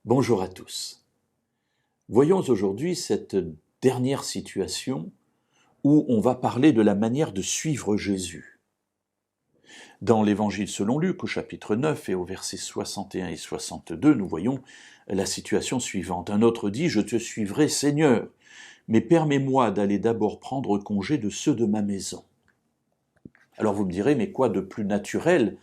Bonjour à tous. Voyons aujourd'hui cette dernière situation où on va parler de la manière de suivre Jésus. Dans l'Évangile selon Luc, au chapitre 9 et au versets 61 et 62, nous voyons la situation suivante. Un autre dit « Je te suivrai, Seigneur, mais permets-moi d'aller d'abord prendre congé de ceux de ma maison. » Alors vous me direz, mais quoi de plus naturel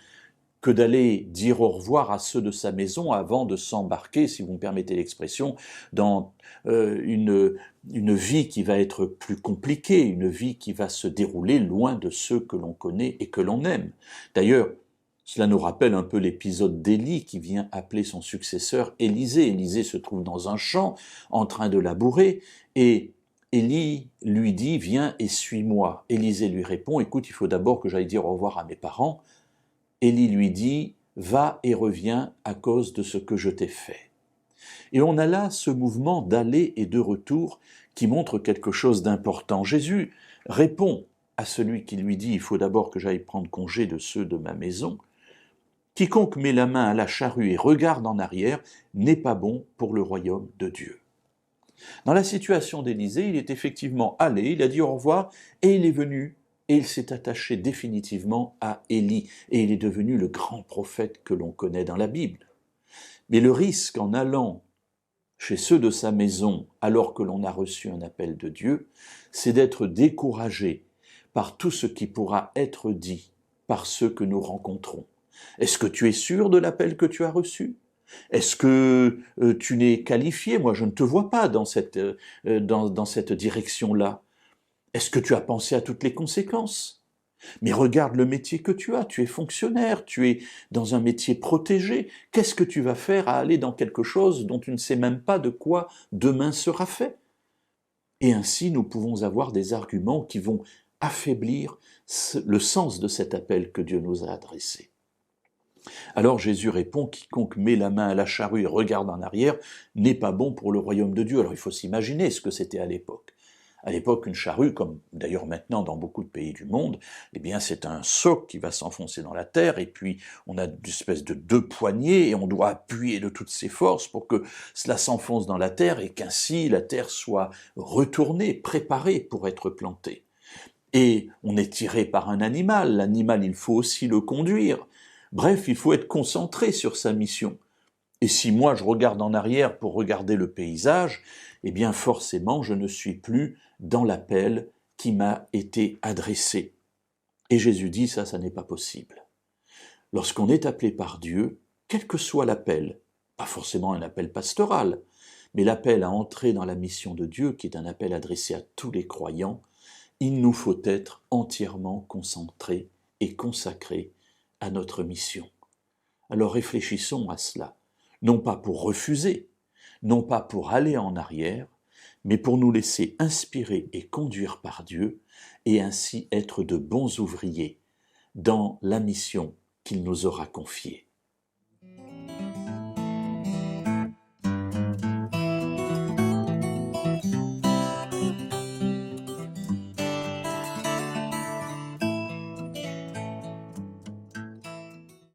que d'aller dire au revoir à ceux de sa maison avant de s'embarquer, si vous me permettez l'expression, dans une vie qui va être plus compliquée, une vie qui va se dérouler loin de ceux que l'on connaît et que l'on aime. D'ailleurs, cela nous rappelle un peu l'épisode d'Élie qui vient appeler son successeur Élisée. Élisée se trouve dans un champ en train de labourer et Élie lui dit « Viens et suis-moi ». Élisée lui répond « Écoute, il faut d'abord que j'aille dire au revoir à mes parents ». Élie lui dit « Va et reviens à cause de ce que je t'ai fait ». Et on a là ce mouvement d'aller et de retour qui montre quelque chose d'important. Jésus répond à celui qui lui dit « Il faut d'abord que j'aille prendre congé de ceux de ma maison ». Quiconque met la main à la charrue et regarde en arrière n'est pas bon pour le royaume de Dieu. Dans la situation d'Élisée, il est effectivement allé, il a dit au revoir et il est venu. Et il s'est attaché définitivement à Élie, et il est devenu le grand prophète que l'on connaît dans la Bible. Mais le risque en allant chez ceux de sa maison, alors que l'on a reçu un appel de Dieu, c'est d'être découragé par tout ce qui pourra être dit par ceux que nous rencontrons. Est-ce que tu es sûr de l'appel que tu as reçu ? Est-ce que tu n'es qualifié ? Moi, je ne te vois pas dans cette direction-là. Est-ce que tu as pensé à toutes les conséquences ? Mais regarde le métier que tu as, tu es fonctionnaire, tu es dans un métier protégé. Qu'est-ce que tu vas faire à aller dans quelque chose dont tu ne sais même pas de quoi demain sera fait ? Et ainsi, nous pouvons avoir des arguments qui vont affaiblir le sens de cet appel que Dieu nous a adressé. Alors Jésus répond, quiconque met la main à la charrue et regarde en arrière n'est pas bon pour le royaume de Dieu. Alors il faut s'imaginer ce que c'était à l'époque. À l'époque, une charrue, comme d'ailleurs maintenant dans beaucoup de pays du monde, eh bien c'est un soc qui va s'enfoncer dans la terre, et puis on a une espèce de deux poignées, et on doit appuyer de toutes ses forces pour que cela s'enfonce dans la terre, et qu'ainsi la terre soit retournée, préparée pour être plantée. Et on est tiré par un animal, l'animal il faut aussi le conduire. Bref, il faut être concentré sur sa mission. Et si moi je regarde en arrière pour regarder le paysage, eh bien forcément je ne suis plus dans l'appel qui m'a été adressé. Et Jésus dit ça n'est pas possible. Lorsqu'on est appelé par Dieu, quel que soit l'appel, pas forcément un appel pastoral, mais l'appel à entrer dans la mission de Dieu, qui est un appel adressé à tous les croyants, il nous faut être entièrement concentrés et consacrés à notre mission. Alors réfléchissons à cela. Non pas pour refuser, non pas pour aller en arrière, mais pour nous laisser inspirer et conduire par Dieu, et ainsi être de bons ouvriers dans la mission qu'il nous aura confiée.